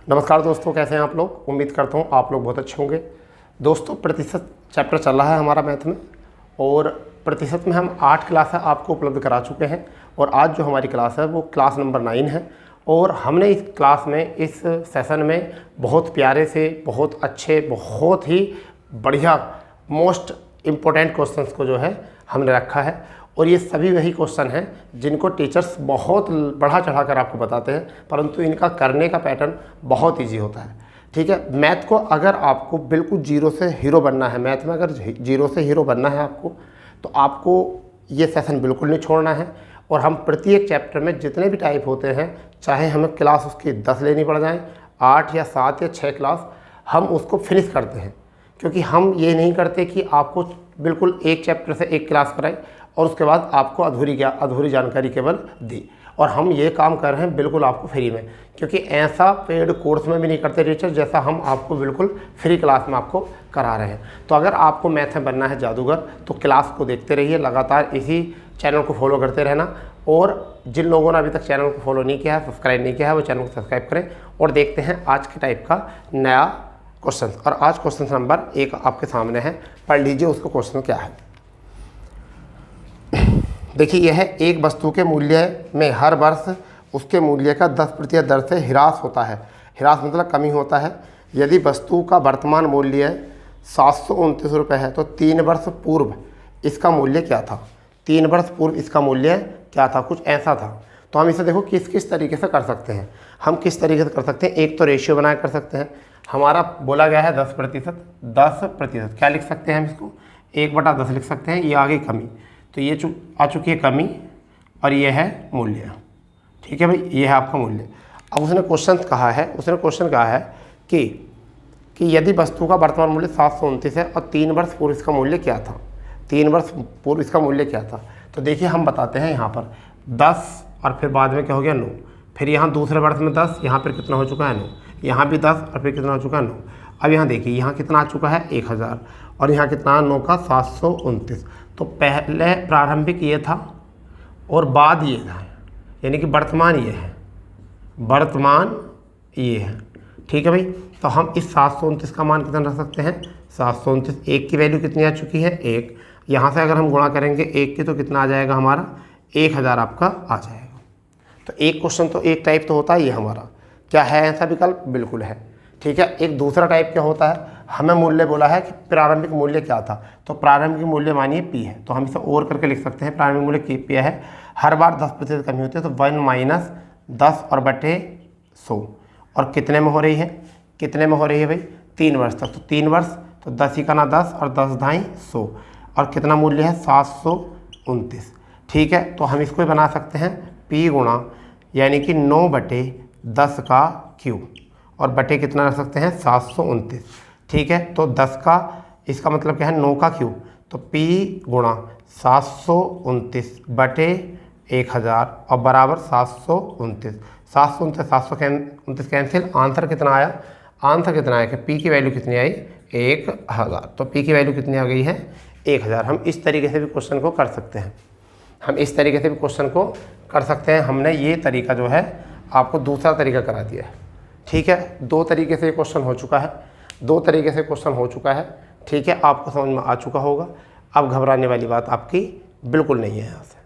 नमस्कार दोस्तों, कैसे हैं आप लोग। उम्मीद करता हूँ आप लोग बहुत अच्छे होंगे। दोस्तों, प्रतिशत चैप्टर चल रहा है हमारा मैथ में, और प्रतिशत में हम 8 क्लास आपको उपलब्ध करा चुके हैं। और आज जो हमारी क्लास है वो क्लास नंबर 9 है। और हमने इस क्लास में, इस सेशन में बहुत प्यारे से, बहुत अच्छे, बहुत ही बढ़िया मोस्ट इम्पोर्टेंट क्वेश्चंस को जो है हमने रखा है। और ये सभी वही क्वेश्चन हैं जिनको टीचर्स बहुत बढ़ा चढ़ा कर आपको बताते हैं, परंतु इनका करने का पैटर्न बहुत ईजी होता है। ठीक है, मैथ को अगर आपको बिल्कुल जीरो से हीरो बनना है, मैथ में अगर जीरो से हीरो बनना है आपको, तो आपको ये सेशन बिल्कुल नहीं छोड़ना है। और हम प्रत्येक चैप्टर में जितने भी टाइप होते हैं, चाहे हमें क्लास उसकी 10 लेनी पड़ जाए, 8 या 7 या 6 क्लास, हम उसको फिनिश करते हैं। क्योंकि हम ये नहीं करते कि आपको बिल्कुल एक चैप्टर से एक क्लास कराएं और उसके बाद आपको अधूरी जानकारी केवल दी। और हम ये काम कर रहे हैं बिल्कुल आपको फ्री में, क्योंकि ऐसा पेड कोर्स में भी नहीं करते टीचर जैसा हम आपको बिल्कुल फ्री क्लास में आपको करा रहे हैं। तो अगर आपको मैथ में बनना है जादूगर, तो क्लास को देखते रहिए, लगातार इसी चैनल को फॉलो करते रहना। और जिन लोगों ने अभी तक चैनल को फॉलो नहीं किया है, सब्सक्राइब नहीं किया है, वो चैनल को सब्सक्राइब करें। और देखते हैं आज के टाइप का नया क्वेश्चन। और आज क्वेश्चन नंबर 1 आपके सामने है, पढ़ लीजिए उसको क्वेश्चन क्या है। देखिए, यह है, एक वस्तु के मूल्य में हर वर्ष उसके मूल्य का 10% दर से ह्रास होता है। ह्रास मतलब कमी होता है। यदि वस्तु का वर्तमान मूल्य 729 रुपये है, तो 3 वर्ष पूर्व इसका मूल्य क्या था। 3 वर्ष पूर्व इसका मूल्य क्या था, कुछ ऐसा था। तो हम इसे देखो किस किस तरीके से कर सकते हैं। हम किस तरीके से कर सकते हैं, एक तो रेशियो बना कर सकते हैं। हमारा बोला गया है 10%। 10% क्या लिख सकते हैं हम इसको, 1/10 लिख सकते हैं। ये आ गई कमी, तो ये आ चुकी है कमी, और ये है मूल्य। ठीक है भाई, ये है आपका मूल्य। अब उसने क्वेश्चन कहा है कि यदि वस्तु का वर्तमान मूल्य 729 है और 3 वर्ष पूर्व इसका मूल्य क्या था। 3 वर्ष पूर्व इसका मूल्य क्या था, तो देखिए हम बताते हैं। यहाँ पर 10 और फिर बाद में क्या हो गया 9, फिर यहाँ दूसरे वर्ष में 10, यहाँ पर कितना हो चुका है 9, यहाँ भी 10 और फिर कितना हो चुका है 9। अब यहाँ देखिए, यहाँ कितना आ चुका है 1000, और यहाँ कितना 9 का 729। तो पहले प्रारंभिक ये था और बाद ये था, यानी कि वर्तमान ये है, वर्तमान ये है। ठीक है भाई, तो हम इस 729 का मान कितना रख सकते हैं, 729। 1 की वैल्यू कितनी आ चुकी है 1, यहाँ से अगर हम गुणा करेंगे 1 की, तो कितना आ जाएगा हमारा 1000 आपका आ जाएगा। तो एक क्वेश्चन तो एक टाइप तो होता है ये हमारा। क्या है ऐसा विकल्प, बिल्कुल है। ठीक है, एक दूसरा टाइप क्या होता है, हमें मूल्य बोला है कि प्रारंभिक मूल्य क्या था, तो प्रारंभिक मूल्य मानिए P है, तो हम इसे और करके लिख सकते हैं। प्रारंभिक मूल्य P है, हर बार 10% कमी होती है, तो 1 माइनस 10 और बटे 100। और कितने में हो रही है, कितने में हो रही है भाई, 3 वर्ष तक। तो 3 वर्ष, तो 10 ही का ना 10 और 10 ढाई 100, और कितना मूल्य है 729। ठीक है, तो हम इसको बना सकते हैं P गुणा, यानी कि 9/10 का क्यूब, और बटे कितना रख सकते हैं 729। ठीक है, तो 10 का, इसका मतलब क्या है 9 का क्यूब, तो P गुणा 729/1000 और बराबर 729। 729 कैंसिल, आंसर कितना आया, कि P की वैल्यू कितनी आई 1000। तो P की वैल्यू कितनी आ गई है 1000। हम इस तरीके से भी क्वेश्चन को कर सकते हैं, हमने ये तरीका जो है आपको दूसरा तरीका करा दिया है। ठीक है, 2 तरीके से क्वेश्चन हो चुका है। ठीक है, आपको समझ में आ चुका होगा। अब घबराने वाली बात आपकी बिल्कुल नहीं है यहाँ से।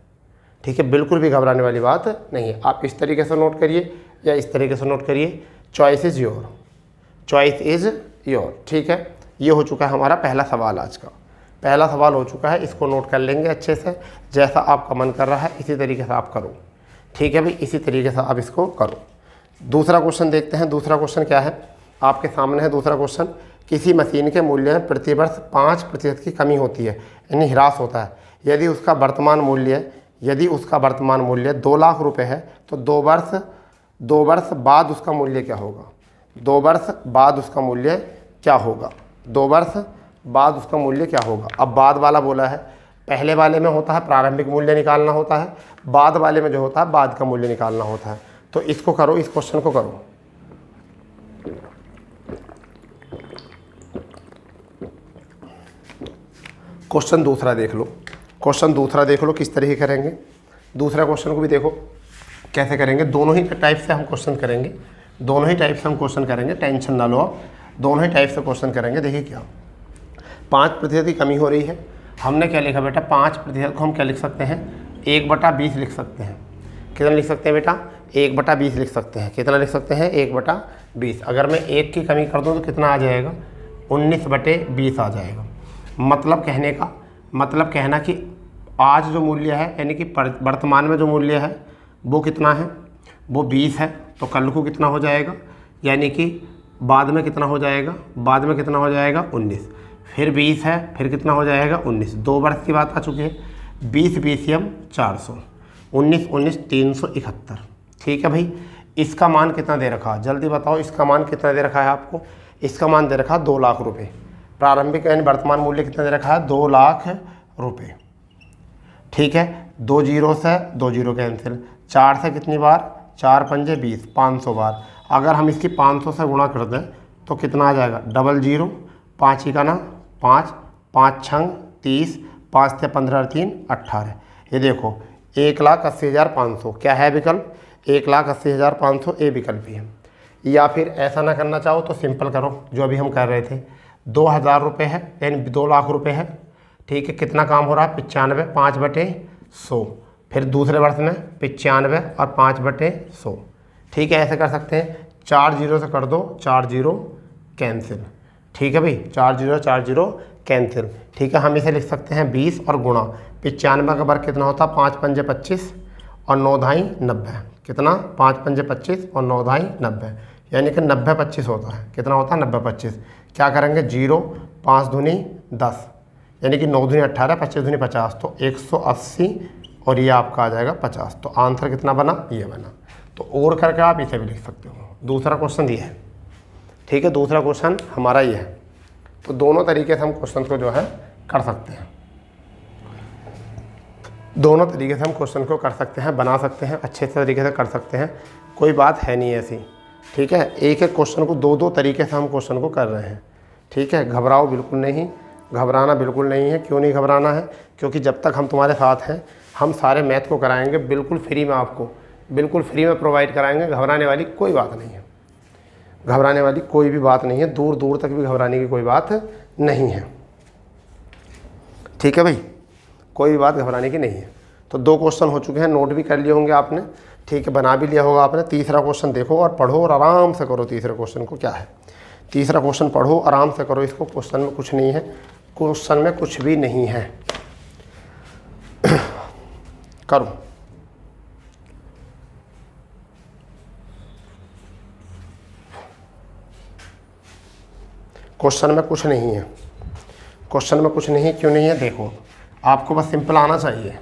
ठीक है, बिल्कुल भी घबराने वाली बात नहीं है। आप इस तरीके से नोट करिए या इस तरीके से नोट करिए, चॉइस इज़ योर। ठीक है, ये हो चुका है हमारा पहला सवाल। आज का पहला सवाल हो चुका है, इसको नोट कर लेंगे अच्छे से। जैसा आपका मन कर रहा है इसी तरीके से आप करो। ठीक है भाई, इसी तरीके से आप इसको करो। दूसरा क्वेश्चन देखते हैं। दूसरा क्वेश्चन क्या है, आपके सामने है दूसरा क्वेश्चन। किसी मशीन के मूल्य में प्रतिवर्ष 5% की कमी होती है, यानी ह्रास होता है। यदि उसका वर्तमान मूल्य 2 लाख रुपए है, तो 2 वर्ष बाद उसका मूल्य क्या होगा। 2 वर्ष बाद उसका मूल्य क्या होगा। अब बाद वाला बोला है, पहले वाले में होता है प्रारंभिक मूल्य निकालना होता है, बाद वाले में जो होता है बाद का मूल्य निकालना होता है। तो इसको करो, इस क्वेश्चन को करो। क्वेश्चन दूसरा देख लो किस तरीके करेंगे। दूसरा क्वेश्चन को भी देखो कैसे करेंगे। दोनों ही टाइप से हम क्वेश्चन करेंगे। दोनों ही टाइप से हम क्वेश्चन करेंगे, टेंशन ना लो आप, दोनों ही टाइप से क्वेश्चन करेंगे। देखिए क्या 5% की कमी हो रही है, हमने क्या लिखा बेटा 5% को हम क्या लिख सकते हैं 1/20 लिख सकते हैं। कितना लिख सकते हैं बेटा 1/20 लिख सकते हैं। कितना लिख सकते हैं 1/20। अगर मैं 1 की कमी कर दूँ तो कितना आ जाएगा 19/20 आ जाएगा। मतलब कहना कि आज जो मूल्य है यानी कि वर्तमान में जो मूल्य है वो कितना है, वो 20 है, तो कल को कितना हो जाएगा, यानी कि बाद में कितना हो जाएगा, बाद में कितना हो जाएगा 19, फिर 20 है, फिर कितना हो जाएगा 19। 2 वर्ष की बात आ चुकी है। 20 BCM 400, 19 19 371। ठीक है भाई, इसका मान कितना दे रखा, जल्दी बताओ इसका मान कितना दे रखा है आपको। इसका मान दे रखा 2 लाख रुपये। प्रारंभिक यानी वर्तमान मूल्य कितना दे रखा है 2 लाख रुपये। ठीक है, 2 जीरो से 2 जीरो कैंसिल, 4 से कितनी बार 4 पंजे 20, 500 बार। अगर हम इसकी 500 से गुणा कर दें तो कितना आ जाएगा 00, 5 ही का ना 5, 5 छंग 30, 5 से 15 3 18। ये देखो 1,80,500 क्या है विकल्प, 1,80,500 ए विकल्प ही है। या फिर ऐसा ना करना चाहो तो सिंपल करो जो अभी हम कर रहे थे, 2,000 रुपये है यानी 2 लाख रुपये है। ठीक है, कितना काम हो रहा है 95, 5/100, फिर दूसरे वर्ष में 95 और 5/100। ठीक है, ऐसे कर सकते हैं। 4 जीरो से कर दो, 4 जीरो कैंसिल। ठीक है भाई, 4 जीरो कैंसिल। ठीक है, हम इसे लिख सकते हैं 20 और गुणा 95 का वर्ग कितना होता है 5 पंजे 25 और 9 धाई 90। कितना 5 पंजे 25 और 9 धाई 90, यानी कि 90/25 होता है। कितना होता है 90/25। क्या करेंगे 0, 5 दूनी 10, यानी कि 9 दूनी 18, 25 दूनी 50, तो 180 और ये आपका आ जाएगा 50। तो आंसर कितना बना, ये बना। तो और करके आप इसे भी लिख सकते हो। दूसरा क्वेश्चन ये है। ठीक है, दूसरा क्वेश्चन हमारा ये है। तो दोनों तरीके से हम क्वेश्चन को जो है कर सकते हैं, दोनों तरीके से हम क्वेश्चन को कर सकते हैं, बना सकते हैं, अच्छे तरीके से कर सकते हैं, कोई बात है नहीं ऐसी। ठीक है, एक एक क्वेश्चन को दो तरीके से हम क्वेश्चन को कर रहे हैं। ठीक है, घबराओ बिल्कुल नहीं, घबराना बिल्कुल नहीं है। क्यों नहीं घबराना है, क्योंकि जब तक हम तुम्हारे साथ हैं हम सारे मैथ को कराएंगे बिल्कुल फ्री में, आपको बिल्कुल फ्री में प्रोवाइड कराएंगे। घबराने वाली कोई बात नहीं है, घबराने वाली कोई भी बात नहीं है, दूर दूर तक भी घबराने की कोई बात नहीं है। ठीक है भाई, कोई भी बात घबराने की नहीं है। तो 2 क्वेश्चन हो चुके हैं, नोट भी कर लिए होंगे आपने। ठीक है, बना भी लिया होगा आपने। तीसरा क्वेश्चन देखो और पढ़ो और आराम से करो। तीसरे क्वेश्चन को क्या है, तीसरा क्वेश्चन पढ़ो आराम से करो इसको। क्वेश्चन में कुछ नहीं है, क्वेश्चन में कुछ भी नहीं है। करो। क्वेश्चन में कुछ नहीं है, क्वेश्चन में कुछ नहीं है। क्यों नहीं है, देखो आपको बस सिंपल आना चाहिए,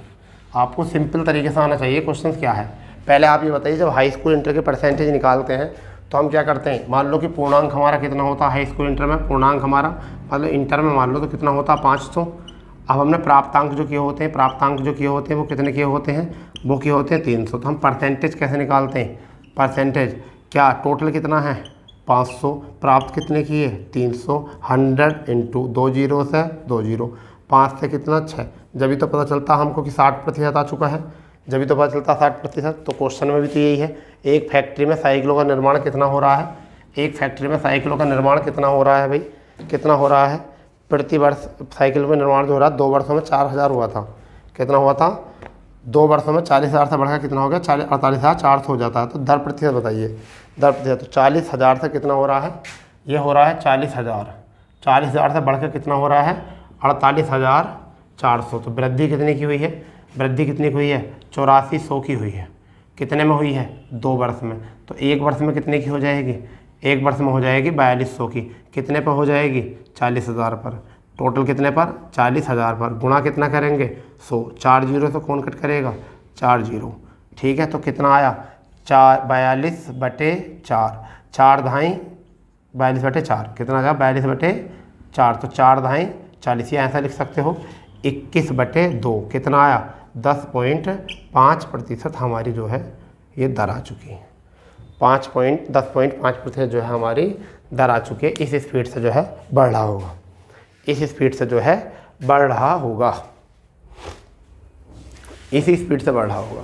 आपको सिंपल तरीके से आना चाहिए। क्वेश्चन क्या है पहले आप ये बताइए, जब हाई स्कूल इंटर के परसेंटेज निकालते हैं तो हम क्या करते हैं, मान लो कि पूर्णांक हमारा कितना होता है हाई स्कूल इंटर में, पूर्णांक हमारा मतलब इंटर में मान लो तो कितना होता है 500। अब हमने प्राप्तांक जो किए होते हैं, प्राप्तांक जो किए होते हैं वो कितने किए होते हैं, वो किए होते हैं 300। तो हम परसेंटेज कैसे निकालते हैं, परसेंटेज क्या टोटल कितना है 500, प्राप्त कितने किए 300, 100 इंटू 2 जीरो से 2 जीरो, 5 से कितना 6। जब तो पता चलता हमको कि 60% आ चुका है, जब तो पता चलता 60%। तो क्वेश्चन में भी तो यही है, एक फैक्ट्री में साइकिलों का निर्माण कितना हो रहा है, एक फैक्ट्री में साइकिलों का निर्माण कितना हो रहा है भाई, कितना हो रहा है प्रति वर्ष साइकिल का निर्माण जो हो रहा है 2 वर्षों में 4,000 हुआ था। कितना हुआ था 2 वर्षों में 40,000 से बढ़कर कितना हो गया 48,400 हो जाता है। तो दर प्रतिशत बताइए, दर प्रतिशत। तो 40,000 से कितना हो रहा है, ये हो रहा है 40,000, 40,000 से बढ़कर कितना हो रहा है 48,400। तो वृद्धि कितने की हुई है, वृद्धि कितनी की हुई है 8400 की हुई है। कितने में हुई है 2 वर्ष में। तो 1 वर्ष में कितने की हो जाएगी, 1 वर्ष में हो जाएगी 4200 की। कितने पर हो जाएगी 40,000 पर, टोटल कितने पर 40,000 पर। गुणा कितना करेंगे 100, 4 जीरो से कौन कट करेगा 4 जीरो। ठीक है, तो कितना आया 42/4, 4 धाई 42/4, कितना आया 42/4। तो 4 धाई 40, या ऐसा लिख सकते हो 21/2, कितना आया 10.5% हमारी जो है ये दर आ चुकी है। 10.5% जो है हमारी दर आ चुकी है। इस स्पीड से जो है बढ़ रहा होगा, इस स्पीड से जो है बढ़ रहा होगा, इसी स्पीड से बढ़ रहा होगा।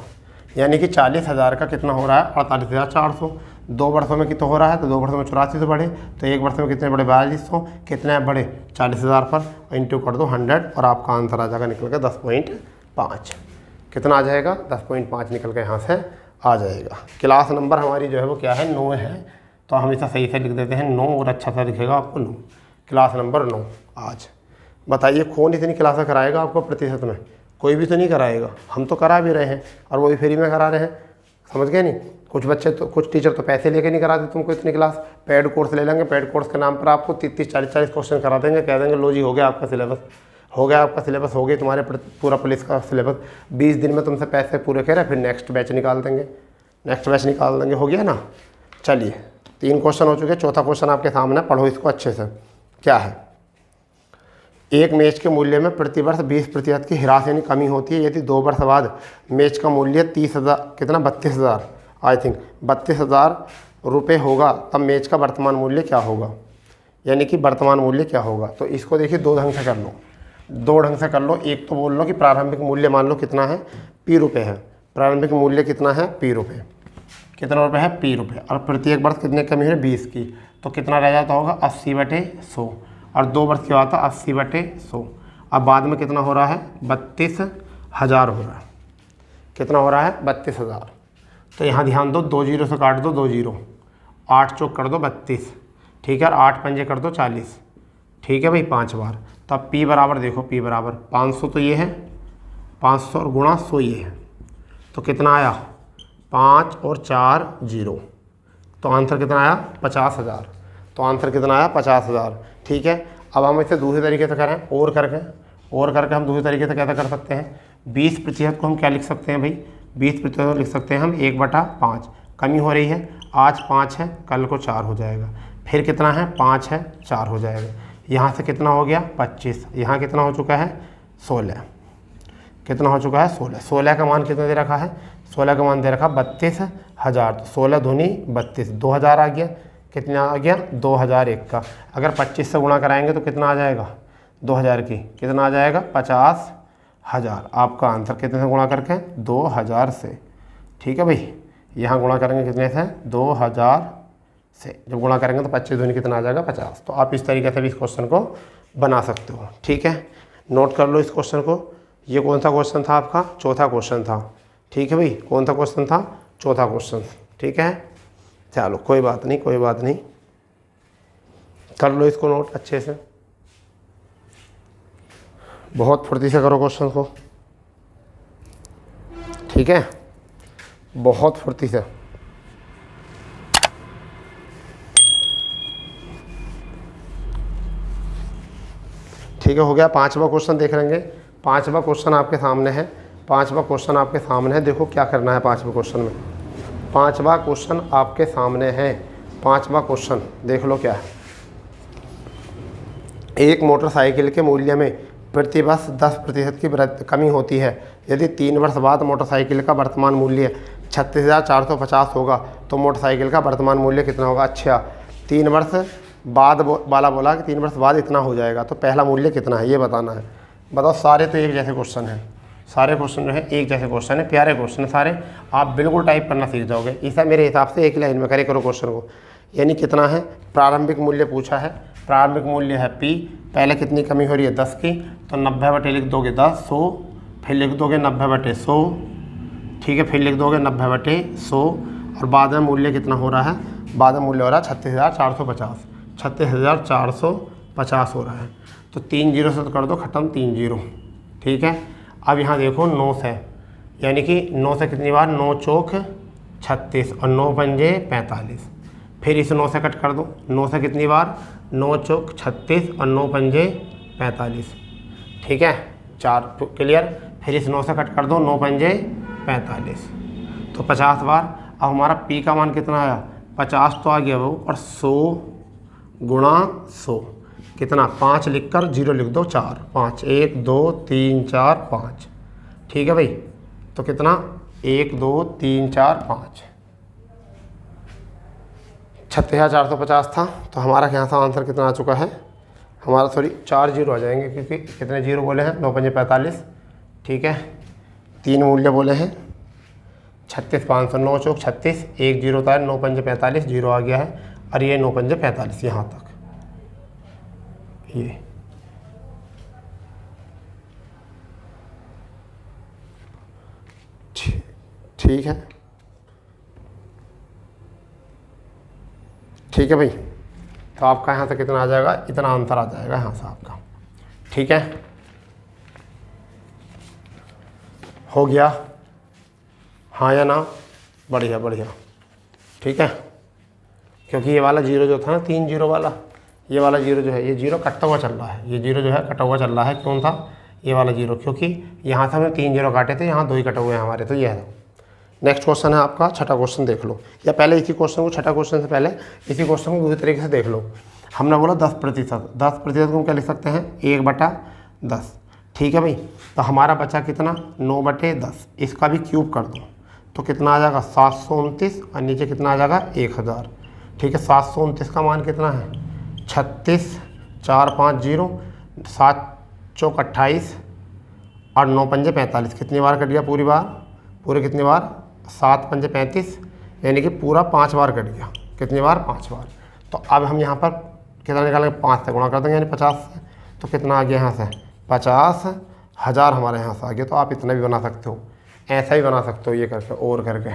यानी कि 40,000 का कितना हो रहा है 48,400। 2 वर्षों में कितना हो रहा है, तो 2 वर्षों में 84 बढ़े, तो 1 वर्ष में कितने बढ़े 4200, कितने बढ़े 40,000 पर इंटू कर दो 100 और आपका आंसर आ जाएगा निकल के 10.5। कितना आ जाएगा 10.5 निकल के यहाँ से आ जाएगा। क्लास नंबर हमारी जो है वो क्या है 9 है, तो हम इसे सही से लिख देते हैं 9 और अच्छा सा लिखेगा आपको 9, क्लास नंबर 9। आज बताइए कौन इतनी क्लासें कराएगा आपको प्रतिशत में, कोई भी तो नहीं कराएगा, हम तो करा भी रहे हैं और वो भी फ्री में करा रहे हैं, समझ गए नहीं। कुछ बच्चे तो कुछ टीचर तो पैसे लेके नहीं कराते तुमको इतनी क्लास, पेड कोर्स ले लेंगे, पेड कोर्स के नाम पर आपको 30-40 क्वेश्चन करा देंगे, कह देंगे लो जी हो गया आपका सिलेबस, हो गया आपका सिलेबस, हो गया तुम्हारे पूरा पुलिस का सिलेबस, 20 दिन में तुमसे पैसे पूरे करें, फिर नेक्स्ट बैच निकाल देंगे, नेक्स्ट बैच निकाल देंगे, हो गया ना। चलिए 3 क्वेश्चन हो चुके, चौथा क्वेश्चन आपके सामने, पढ़ो इसको अच्छे से। क्या है, एक मैच के मूल्य में प्रतिवर्ष 20% की ह्रास यानी कमी होती है यदि 2 वर्ष बाद मैच का मूल्य 30,000 कितना 32,000 आई थिंक 32,000 रुपये होगा, तब मैच का वर्तमान मूल्य क्या होगा, यानी कि वर्तमान मूल्य क्या होगा। तो इसको देखिए 2 ढंग से कर लो, 2 ढंग से कर लो। एक तो बोल लो कि प्रारंभिक मूल्य मान लो कितना है P रुपये है, प्रारंभिक मूल्य कितना है P रुपये, कितना रुपये है P रुपये, और प्रत्येक वर्ष कितने कमी है 20 की, तो कितना रह जाता होगा 80/100, और 2 वर्ष क्या होता है 80/100। अब बाद में कितना हो रहा है 32,000 हो रहा है, कितना हो रहा है 32,000। तो यहाँ ध्यान दो, 2 जीरो से काट दो 2 जीरो, 8 चौक कर दो 32, ठीक है, और 8 पंजे कर दो 40, ठीक है भाई 5 बार। तो अब P बराबर देखो, P बराबर 500 तो ये है, 500 और गुणा 100 ये है, तो कितना आया 5 और 4 0, तो आंसर कितना आया 50,000, तो आंसर कितना आया 50,000, ठीक है। अब हम इसे दूसरे तरीके से करें, और करके हम दूसरे तरीके से कैसे कर सकते हैं, 20% को हम क्या लिख सकते हैं भाई, 20% लिख सकते हैं हम 1/5, कमी हो रही है, आज 5 है कल को 4 हो जाएगा, फिर कितना है 5 है 4 हो जाएगा, यहाँ से कितना हो गया 25, यहाँ कितना हो चुका है 16, कितना हो चुका है 16, 16 का मान कितना दे रखा है, 16 का मान दे रखा 32,000, तो 16 दूनी 32, 2,000 आ गया, कितना आ गया 2,001 का, अगर 25 से गुणा कराएंगे तो कितना आ जाएगा 2,000 की, कितना आ जाएगा 50,000। आपका आंसर कितने से गुणा करके 2,000 से, ठीक है भाई, यहाँ गुणा करेंगे कितने से 2,000 से, जब गुणा करेंगे तो 25 दूनी कितना आ जाएगा 50। तो आप इस तरीके से भी इस क्वेश्चन को बना सकते हो, ठीक है, नोट कर लो इस क्वेश्चन को। ये कौन सा क्वेश्चन था आपका, चौथा क्वेश्चन था, ठीक है भाई, कौन सा क्वेश्चन था, चौथा क्वेश्चन, ठीक है। चलो कोई बात नहीं, कोई बात नहीं, कर लो इसको नोट अच्छे से, बहुत फुर्ती से करो क्वेश्चन को, ठीक है, बहुत फुर्ती से। ठीक है, हो गया। 5वां क्वेश्चन देख लेंगे, 5वां क्वेश्चन आपके सामने है, 5वां क्वेश्चन आपके सामने है, देखो क्या करना है 5वें क्वेश्चन में, 5वां क्वेश्चन आपके सामने है, 5वां क्वेश्चन देख लो क्या है। एक मोटरसाइकिल के मूल्य में प्रतिवर्ष 10% की कमी होती है यदि 3 वर्ष बाद मोटरसाइकिल का वर्तमान मूल्य 36,450 होगा, तो मोटरसाइकिल का वर्तमान मूल्य कितना होगा। अच्छा, 3 वर्ष बाद वाला बोला कि 3 वर्ष बाद इतना हो जाएगा, तो पहला मूल्य कितना है ये बताना है। बताओ, सारे तो एक जैसे क्वेश्चन हैं, सारे क्वेश्चन जो है एक जैसे क्वेश्चन है, प्यारे क्वेश्चन है सारे, आप बिल्कुल टाइप करना सीख जाओगे। ऐसा मेरे हिसाब से एक लाइन में करे करो क्वेश्चन को। यानी कितना है, प्रारंभिक मूल्य पूछा है, प्रारंभिक मूल्य है P, पहले कितनी कमी हो रही है 10 की, तो 90 लिख दोगे 10, 100, फिर लिख दोगे 90/100, ठीक है, फिर लिख दोगे 90/100, और बाद में मूल्य कितना हो रहा है, बाद में मूल्य हो रहा है 36,450, 36,450 हो रहा है। तो 3 जीरो से तो कर दो ख़त्म, 3 जीरो, ठीक है। अब यहाँ देखो 9 से, यानी कि 9 से कितनी बार, 9 चौक 36 और 9 पंजे 45, फिर इस 9 से कट कर दो, 9 से कितनी बार, 9 चौक 36 और 9 पंजे 45, ठीक है, 4 क्लियर, फिर इस 9 से कट कर दो, 9 पंजे 45, तो 50 बार। अब हमारा P का मान कितना आया, 50 तो आ गया वो, और 100 गुणा 100 कितना, 5 लिख कर 0 लिख दो, 4, 5, 1 2 3 4 5, ठीक है भाई, तो कितना 1 2 3 4 5, 36,450 था, तो हमारा यहाँ से आंसर कितना आ चुका है, हमारा सॉरी 4 जीरो आ जाएंगे, क्योंकि कितने जीरो बोले हैं, 9 पंजे 45, ठीक है, 3 मूल्य बोले हैं, 36 500 9 चौक 36 1 0 होता है 9 पंजे 45 0 आ गया है और ये 9 पंजे 45 यहाँ तक ये ठीक है। ठीक है भाई, तो आपका यहाँ से कितना आ जाएगा, इतना आंसर आ जाएगा यहाँ से आपका। ठीक है, हो गया हाँ या ना, बढ़िया बढ़िया। ठीक है, क्योंकि ये वाला जीरो जो था ना 3 0 वाला, ये वाला जीरो जो है ये जीरो कटता हुआ चल रहा है, ये जीरो जो है कटा हुआ चल रहा है। क्यों था ये वाला जीरो, क्योंकि यहाँ से हमने 3 0 काटे थे, यहाँ 2 ही कटे हुए हैं हमारे, तो ये है। नेक्स्ट क्वेश्चन है आपका छठा क्वेश्चन, देख लो, या पहले इसी क्वेश्चन को, छठा क्वेश्चन से पहले इसी क्वेश्चन को दूसरी तरीके से देख लो। हमने बोला 10%, 10% को हम क्या लिख सकते हैं 1/10। ठीक है भाई, तो हमारा बचा कितना 9/10, इसका भी क्यूब कर दो तो कितना आ जाएगा 729 और नीचे कितना आ जाएगा 1000। ठीक है, 729 का मान कितना है 36 4 5 0 7 चौक 28 और 9 पंजे 45। कितनी बार कट गया पूरी बार, पूरे कितनी बार 7 पंजे 35, यानी कि पूरा 5 बार कट गया। कितनी बार 5 बार। तो अब हम यहाँ पर कितना निकालेंगे 5 से गुणा कर देंगे यानी 50 से, तो कितना आ गया यहाँ से 50,000 हमारे यहाँ से आ गया। तो आप इतना भी बना सकते हो, ऐसा भी बना सकते हो, ये करके और करके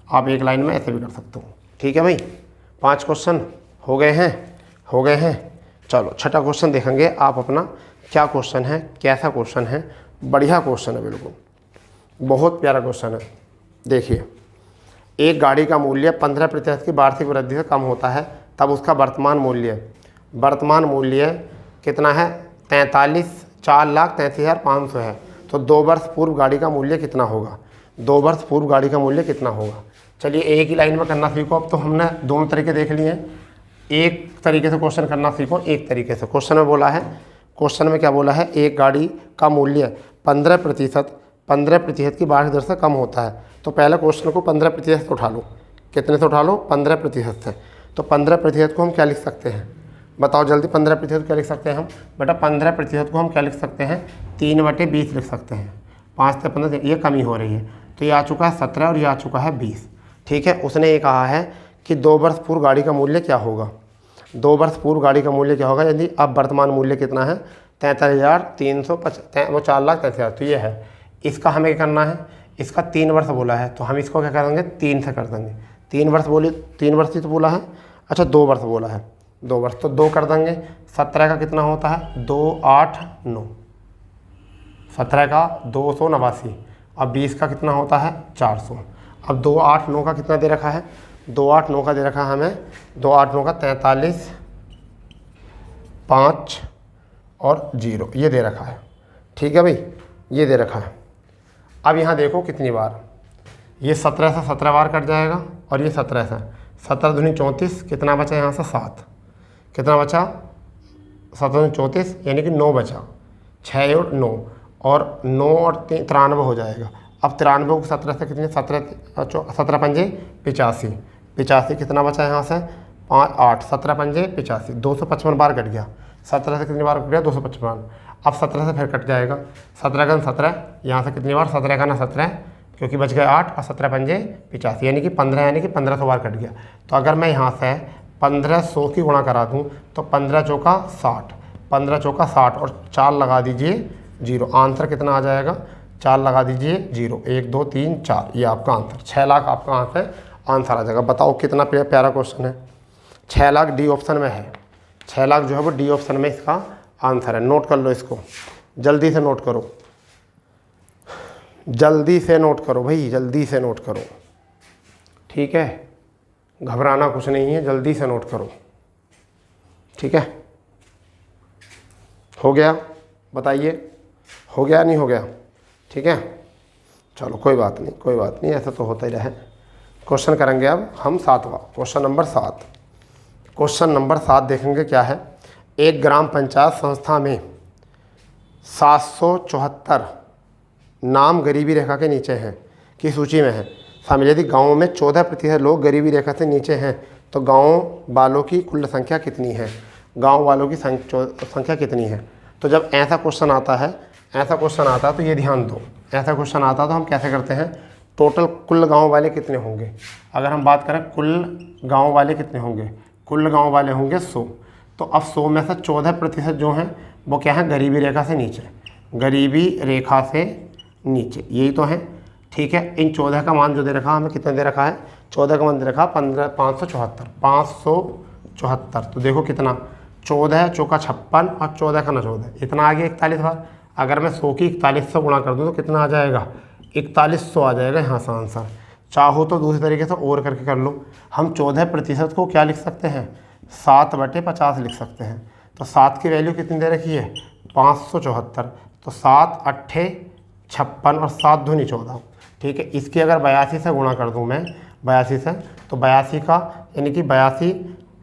आप एक लाइन में ऐसे भी कर सकते हो। ठीक है भाई, 5 क्वेश्चन हो गए हैं, हो गए हैं। चलो छठा क्वेश्चन देखेंगे आप अपना, क्या क्वेश्चन है, कैसा क्वेश्चन है, बढ़िया क्वेश्चन है, बिल्कुल बहुत प्यारा क्वेश्चन है। देखिए, एक गाड़ी का मूल्य 15% की वार्षिक वृद्धि से कम होता है, तब उसका वर्तमान मूल्य कितना है 4,43,500 है। तो 2 वर्ष पूर्व गाड़ी का मूल्य कितना होगा, 2 वर्ष पूर्व गाड़ी का मूल्य कितना होगा। चलिए एक ही लाइन में करना सीखो। अब तो हमने दोनों तरीके देख लिए हैं, एक तरीके से क्वेश्चन करना सीखो, एक तरीके से। क्वेश्चन में बोला है, क्वेश्चन में क्या बोला है, एक गाड़ी का मूल्य 15% की वार्षिक दर से कम होता है। तो पहले क्वेश्चन को 15% से उठा लो, कितने से उठा लो 15% से। तो 15% को हम क्या लिख सकते हैं, बताओ जल्दी, 15% क्या लिख सकते हैं हम बेटा, 15% को हम क्या लिख सकते हैं 3/20 लिख सकते हैं। 5 से 15 ये कमी हो रही है, तो ये आ चुका है 17 और ये आ चुका है 20। ठीक है, उसने ये कहा है कि 2 वर्ष पूर्व गाड़ी का मूल्य क्या होगा, 2 वर्ष पूर्व गाड़ी का मूल्य क्या होगा, यदि अब वर्तमान मूल्य कितना है 43,350, वो 4,43,000। तो ये है, इसका हमें क्या करना है, इसका 3 वर्ष बोला है, तो हम इसको क्या करेंगे 3 से कर देंगे। 3 वर्ष बोली, 3 वर्ष ही तो बोला है, अच्छा 2 वर्ष बोला है, 2 वर्ष तो 2 कर देंगे। 17 का कितना होता है 2 8 9, 17 का 289 और 20 का कितना होता है 400। अब 2 8 9 का कितना दे रखा है, 2 8 9 का दे रखा है हमें, 2 8 9 का 43 5 और 0 ये दे रखा है। ठीक है भाई, ये दे रखा है। अब यहाँ देखो कितनी बार, ये 17 से 17 बार कट जाएगा और ये 17 से 17 दूनी 34, कितना बचा यहाँ से 7, कितना बचा 7 दूनी 34 यानी कि 9 बचा, 6 और 9 और 9 और 3 93 हो जाएगा। अब 93 को 17 से कितने 17 पंजे 85, 85 कितना बचा यहाँ से 5 8, 17 पंजे 85, 255 बार कट गया। 17 से कितनी बार कट गया 255। अब 17 से फिर कट जाएगा, 17 का 17 यहाँ से कितनी बार 17 का ना 17 क्योंकि बच गए 8 और 17 पंजे 85 यानी कि 15 यानी कि 1500 बार कट गया। तो अगर मैं यहाँ से 1500 की गुणा करा दूँ तो 15 चौका 60, 15 चौका 60 और 4 लगा दीजिए 0, आंसर कितना आ जाएगा 4 लगा दीजिए 0, 1 2 3 4, ये आपका आंसर 6 लाख आपका आंसर आ जाएगा। बताओ कितना प्यारा क्वेश्चन है। 6 लाख डी ऑप्शन में है, 6 लाख जो है वो डी ऑप्शन में इसका आंसर है। नोट कर लो इसको, जल्दी से नोट करो, जल्दी से नोट करो भाई, जल्दी से नोट करो। ठीक है, घबराना कुछ नहीं है, जल्दी से नोट करो। ठीक है, हो गया, बताइए हो गया नहीं हो गया। ठीक है, चलो कोई बात नहीं, कोई बात नहीं, ऐसा तो होता ही रहे। क्वेश्चन करेंगे अब हम 7वां, क्वेश्चन नंबर 7। क्वेश्चन नंबर 7 देखेंगे क्या है। एक ग्राम पंचायत संस्था में 774 नाम गरीबी रेखा के नीचे हैं की सूची में है। शामिल यदि गाँव में 14% लोग गरीबी रेखा से नीचे हैं तो गाँव वालों की कुल संख्या कितनी है, गाँव वालों की संख्या कितनी है। तो जब ऐसा क्वेश्चन आता है, ऐसा क्वेश्चन आता है तो ये ध्यान दो, ऐसा क्वेश्चन आता है तो हम कैसे करते हैं टोटल कुल गांव वाले कितने होंगे। अगर हम बात करें कुल गांव वाले कितने होंगे, कुल गांव वाले होंगे 100। तो अब 100 में से 14% जो हैं वो क्या है, गरीबी रेखा से नीचे, गरीबी रेखा से नीचे, यही तो है। ठीक है, इन 14 का मान जो दे रखा हमें कितना दे रखा है, 14 का मान दे रखा 574। तो देखो कितना, 14 चौका 56 और 14 का 14, इतना आ गया 41 बार। अगर मैं 100 की 41 से गुणा कर दूँ तो कितना आ जाएगा, 4100 आ जाएगा यहाँ से आंसर। चाहो तो दूसरे तरीके से और करके कर लो। हम 14% को क्या लिख सकते हैं, 7/50 लिख सकते हैं। तो 7 की वैल्यू कितनी दे रखी है, 574। तो 7 8 56 और 7 दूनी 14। ठीक है, इसकी अगर 82 से गुणा कर दूँ मैं, 82 से, तो 82 का यानी कि 82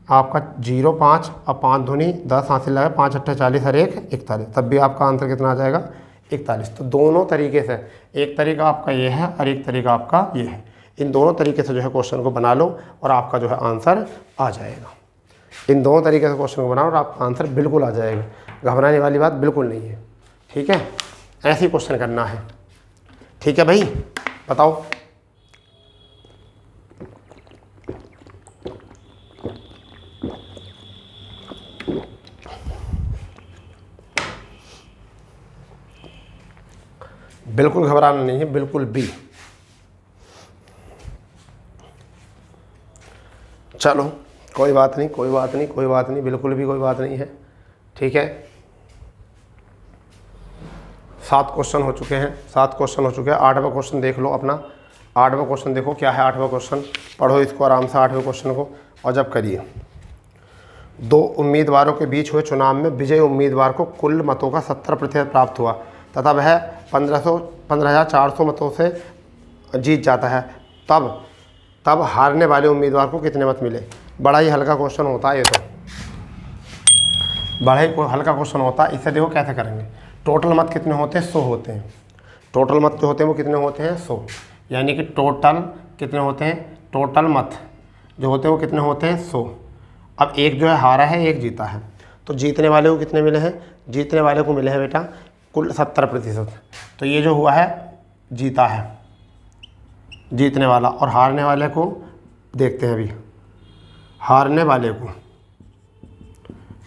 आपका 0 5 और 5 दूनी 10 हासिल लगा, 5 8 40 और 1 41, तब भी आपका आंसर कितना आ जाएगा, 41। तो दोनों तरीके से, एक तरीका आपका ये है और एक तरीका आपका ये है, इन दोनों तरीके से जो है क्वेश्चन को बना लो और आपका जो है आंसर आ जाएगा। इन दोनों तरीके से क्वेश्चन को बनाओ और आपका आंसर बिल्कुल आ जाएगा, घबराने वाली बात बिल्कुल नहीं है। ठीक है, ऐसे ही क्वेश्चन करना है। ठीक है भाई, बताओ। बिल्कुल घबराना नहीं है, बिल्कुल भी। चलो कोई बात नहीं, कोई बात नहीं, कोई बात नहीं, बिल्कुल भी कोई बात नहीं है। ठीक है, 7 क्वेश्चन हो चुके हैं, 7 क्वेश्चन हो चुके हैं। 8वां क्वेश्चन देख लो अपना, 8वां क्वेश्चन देखो क्या है। 8वां क्वेश्चन पढ़ो इसको आराम से, 8वें क्वेश्चन को, और जब करिए। 2 उम्मीदवारों के बीच हुए चुनाव में विजयी उम्मीदवार को कुल मतों का 70% प्राप्त हुआ तथा वह 15,400 मतों से जीत जाता है, तब हारने वाले उम्मीदवार को कितने मत मिले। बड़ा ही हल्का क्वेश्चन होता है ये, तो बड़ा ही हल्का क्वेश्चन होता है। इसे देखो कैसे करेंगे। टोटल मत कितने होते हैं, 100 होते हैं। टोटल मत जो होते हैं वो कितने होते हैं, 100। यानी कि टोटल कितने होते हैं, टोटल मत जो होते हैं वो कितने होते हैं, 100। अब एक जो है हारा है, एक जीता है, तो जीतने वाले को कितने मिले हैं, जीतने वाले को मिले हैं बेटा कुल 70%। तो ये जो हुआ है जीता है जीतने वाला, और हारने वाले को देखते हैं अभी, हारने वाले को।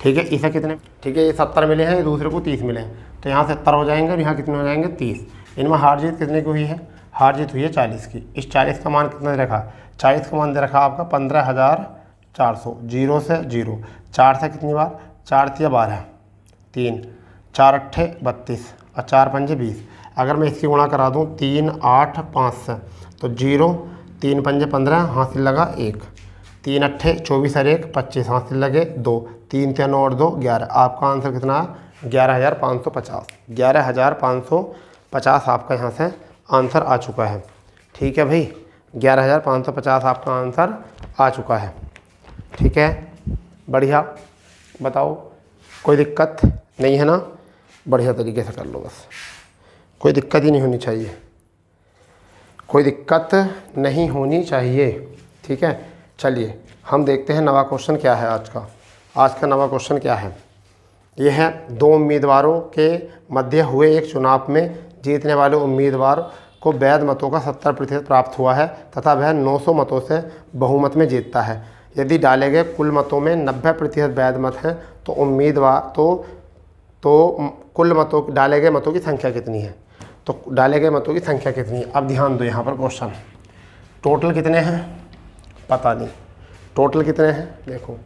ठीक है, इसे कितने, ठीक है ये 70 मिले हैं, दूसरे को 30 मिले हैं, तो यहाँ 70 हो जाएंगे और यहाँ कितने हो जाएंगे, 30। इनमें हार जीत कितने की हुई है, हार जीत हुई है 40 की। इस 40 का मान कितना दे रखा, 40 का मान दे रखा आपका 15,400। 0 से 0, 4 से कितनी बार, 4 × 12, 3, 4 × 8 32 और 4 × 5 20। अगर मैं इसकी गुणा करा दूँ 3 8 5 से, तो 0, 3 × 5 15 हासिल लगा 1, 3 × 8 24 और 1 25 हासिल लगे 2, 3 × 9 और 2 11। आपका आंसर कितना है, 11,550। 11,550 आपका यहाँ से आंसर आ चुका है। ठीक है भाई, 11,550 आपका आंसर आ चुका है। ठीक है, बढ़िया। बताओ, कोई दिक्कत नहीं है ना, बढ़िया तरीके से कर लो बस, कोई दिक्कत ही नहीं होनी चाहिए, कोई दिक्कत नहीं होनी चाहिए। ठीक है, चलिए हम देखते हैं नवा क्वेश्चन क्या है आज का। आज का नवा क्वेश्चन क्या है, ये है 2 उम्मीदवारों के मध्य हुए एक चुनाव में जीतने वाले उम्मीदवार को वैध मतों का 70% प्राप्त हुआ है तथा वह 900 मतों से बहुमत में जीतता है। यदि डाले गए कुल मतों में 90% वैध मत हैं तो उम्मीदवार तो कुल मतों, डाले गए मतों की संख्या कितनी है, तो डाले गए मतों की संख्या कितनी है। अब ध्यान दो यहाँ पर क्वेश्चन, टोटल कितने हैं पता नहीं, टोटल कितने हैं देखो,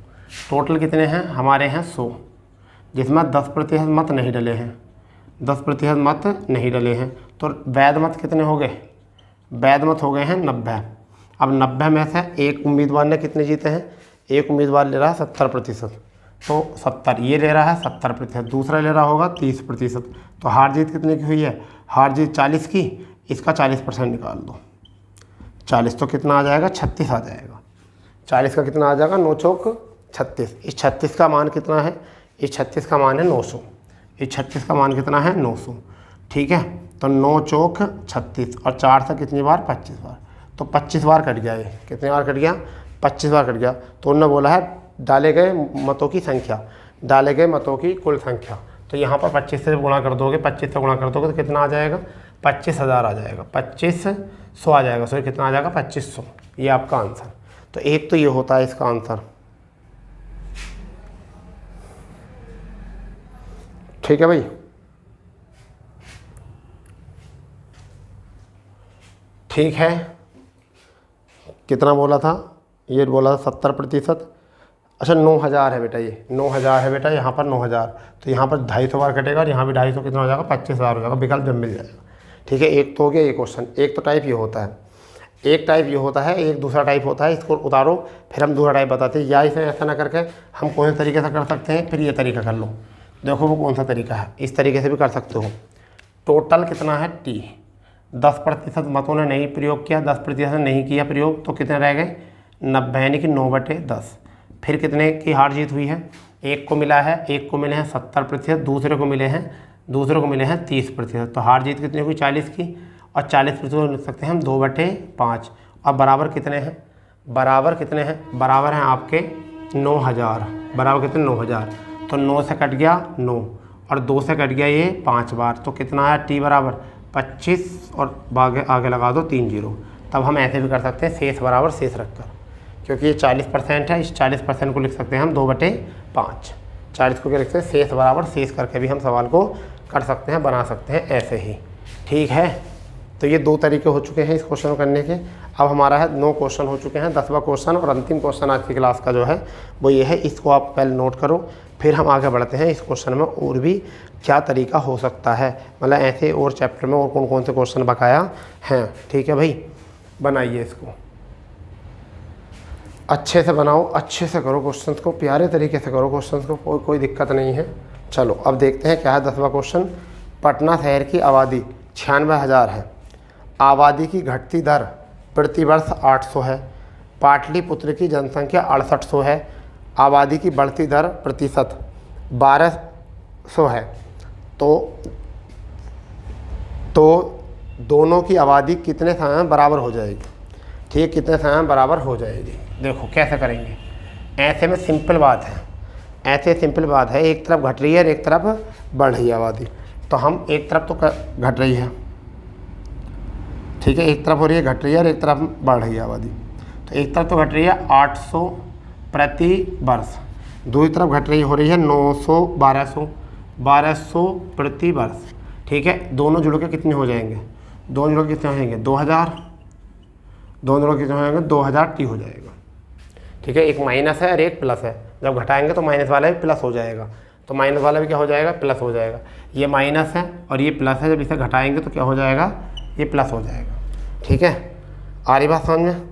टोटल कितने हैं हमारे हैं 100, जिसमें 10% मत नहीं डले हैं, 10% मत नहीं डले हैं। तो वैध मत कितने हो गए, वैध मत हो गए हैं 90। अब 90 में से एक उम्मीदवार ने कितने जीते हैं, एक उम्मीदवार ले रहा है 70%, तो 70 ये ले रहा है 70%, दूसरा ले रहा होगा 30%। तो हार जीत कितने की हुई है, हार जीत 40 की, इसका 40% निकाल दो, 40 तो कितना आ जाएगा 36 आ जाएगा, 40 का कितना आ जाएगा 9 चौक 36। इस 36 का मान कितना है, इस 36 का मान है 900, इस 36 का मान कितना है 900। ठीक है, तो 9 चौक 36 और 4 से कितनी बार 25 बार, तो 25 बार कट गया, ये कितनी बार कट गया 25 बार कट गया। तो उन्होंने बोला है डाले गए मतों की संख्या, डाले गए मतों की कुल संख्या, तो यहाँ पर 25 से गुणा कर दोगे, 25 से गुणा कर दोगे तो कितना आ जाएगा 25,000 आ जाएगा, 25 100 आ जाएगा, सॉरी कितना आ जाएगा 2500, ये आपका आंसर। तो एक तो ये होता है इसका आंसर, ठीक है भाई। ठीक है, कितना बोला था, ये बोला था 70%। अच्छा 9000 है बेटा, ये 9000 है बेटा, यहाँ पर 9000, तो यहाँ पर 250 बार कटेगा और यहाँ भी 250, कितना हो जाएगा 25000 हो जाएगा, विकल्प जब मिल जाएगा। ठीक है, एक तो हो गया ये क्वेश्चन। एक तो टाइप ये होता है, एक टाइप ये होता है, एक दूसरा टाइप होता है, इसको उतारो फिर हम दूसरा टाइप बताते हैं। या इसे ऐसा ना करके हम कौन से तरीके से कर सकते हैं, फिर ये तरीका कर लो, देखो वो कौन सा तरीका है, इस तरीके से भी कर सकते हो। टोटल कितना है टी, 10% मतों ने नहीं प्रयोग किया, 10% ने नहीं किया प्रयोग, तो कितने रह गए 90, यानी कि 9/10। फिर कितने की हार जीत हुई है, एक को मिला है, एक को मिले हैं 70%, दूसरे को मिले हैं 30%, तो हार जीत कितनी हुई 40 की, और 40% लिख सकते हैं हम 2/5। और बराबर कितने हैं, बराबर कितने हैं, बराबर हैं आपके 9000, बराबर कितने 9000, तो 9 से कट गया 9 और 2 से कट गया ये 5 बार, तो कितना है टी बराबर 25 और आगे लगा दो 3 0। तब हम ऐसे भी कर सकते हैं शेष बराबर शेष रखकर, क्योंकि ये 40% है, इस 40% को लिख सकते हैं हम 2/5। 40 को क्या लिखते हैं, शेष बराबर शेष करके भी हम सवाल को कर सकते हैं, बना सकते हैं ऐसे ही। ठीक है, तो ये 2 तरीके हो चुके हैं इस क्वेश्चन को करने के। अब हमारा है 9 क्वेश्चन हो चुके हैं, 10वां क्वेश्चन और अंतिम क्वेश्चन आज की क्लास का जो है वो ये है, इसको आप पहले नोट करो, फिर हम आगे बढ़ते हैं। इस क्वेश्चन में और भी क्या तरीका हो सकता है, मतलब ऐसे और चैप्टर में और कौन कौन से क्वेश्चन बकाया हैं। ठीक है भाई, बनाइए इसको अच्छे से, बनाओ अच्छे से करो क्वेश्चंस को, प्यारे तरीके से करो क्वेश्चंस को, कोई दिक्कत नहीं है। चलो अब देखते हैं क्या है 10वां क्वेश्चन। पटना शहर की आबादी 96,000 है, आबादी की घटती दर प्रतिवर्ष 800 है, पाटलिपुत्र की जनसंख्या 6800 है, आबादी की बढ़ती दर प्रतिशत 1200 है, तो दोनों की आबादी कितने समय में बराबर हो जाएगी। ठीक, कितने समय में बराबर हो जाएगी, देखो कैसे करेंगे। ऐसे में सिंपल बात है, ऐसे सिंपल बात है, एक तरफ घट रही है और एक तरफ बढ़ रही है आबादी, तो हम एक तरफ तो घट रही है, ठीक है, एक तरफ हो रही है घट रही है और एक तरफ बढ़ रही है आबादी, तो एक तरफ तो घट रही है 800 प्रति वर्ष, दूसरी तरफ घट रही हो रही है 900 1200 प्रति वर्ष। ठीक है, दोनों जुड़ के कितने हो जाएंगे, दोनों जुड़ के कितने हो जाएंगे 2000, दोनों जुड़ के कितने हो जाएंगे 2000 टी हो जाएगा। ठीक है, एक माइनस है और एक प्लस है, जब घटाएंगे तो माइनस वाला भी प्लस हो जाएगा, तो माइनस वाला भी क्या हो जाएगा प्लस हो जाएगा। ये माइनस है और ये प्लस है, जब इसे घटाएंगे तो क्या हो जाएगा, ये प्लस हो जाएगा। ठीक है, आ रही बात समझ में।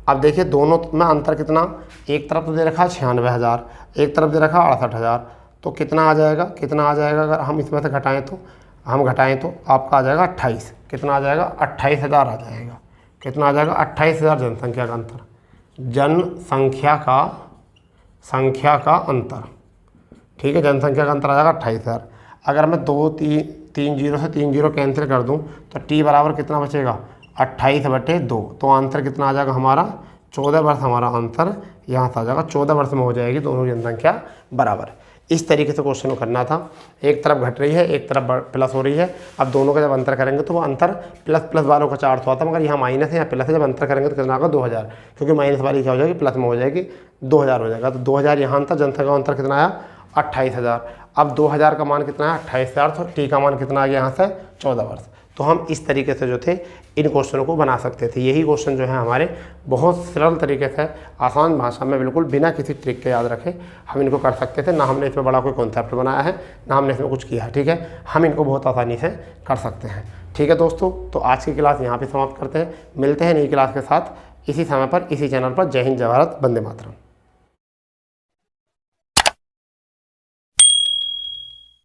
अब देखिए दोनों में अंतर कितना, एक तरफ तो दे रखा 96,000, एक तरफ दे रखा 68,000, तो कितना आ जाएगा, कितना आ जाएगा अगर हम इसमें से घटाएँ तो, हम घटाएँ तो आपका आ जाएगा 28, कितना आ जाएगा 28,000 आ जाएगा, कितना आ जाएगा 28,000 जनसंख्या का अंतर, संख्या का अंतर। ठीक है, जनसंख्या का अंतर आ जाएगा 28,000। अगर मैं 3 0 से 3 0 कैंसिल कर दूं तो टी बराबर कितना बचेगा 28/2, तो आंसर कितना आ जाएगा हमारा 14 वर्ष, हमारा आंसर यहाँ से आ जाएगा 14 वर्ष में हो जाएगी दोनों की जनसंख्या बराबर। इस तरीके से क्वेश्चन को करना था, एक तरफ घट रही है एक तरफ प्लस हो रही है, अब दोनों का जब अंतर करेंगे तो वो अंतर प्लस वालों का 400 आता है, मगर यहाँ माइनस है या प्लस है, जब अंतर करेंगे तो कितना होगा 2000, क्योंकि माइनस वाली क्या हो जाएगी प्लस में हो जाएगी 2000 हो जाएगा, तो 2000 यहाँ अंतर, जनसंख्या का अंतर कितना आया 28,000। अब 2000 का मान कितना है 28,000, तो टी का मान कितना आ गया यहाँ से 14 वर्ष। तो हम इस तरीके से जो थे इन क्वेश्चनों को बना सकते थे। यही क्वेश्चन जो है हमारे बहुत सरल तरीके से आसान भाषा में बिल्कुल बिना किसी ट्रिक के याद रखे हम इनको कर सकते थे, ना हमने इसमें बड़ा कोई कॉन्सेप्ट बनाया है, ना हमने इसमें कुछ किया है। ठीक है, हम इनको बहुत आसानी से कर सकते हैं। ठीक है दोस्तों, तो आज की क्लास यहाँ पर समाप्त करते हैं, मिलते हैं नई क्लास के साथ इसी समय पर इसी चैनल पर। जय हिंद, जय भारत, वंदे मातरम।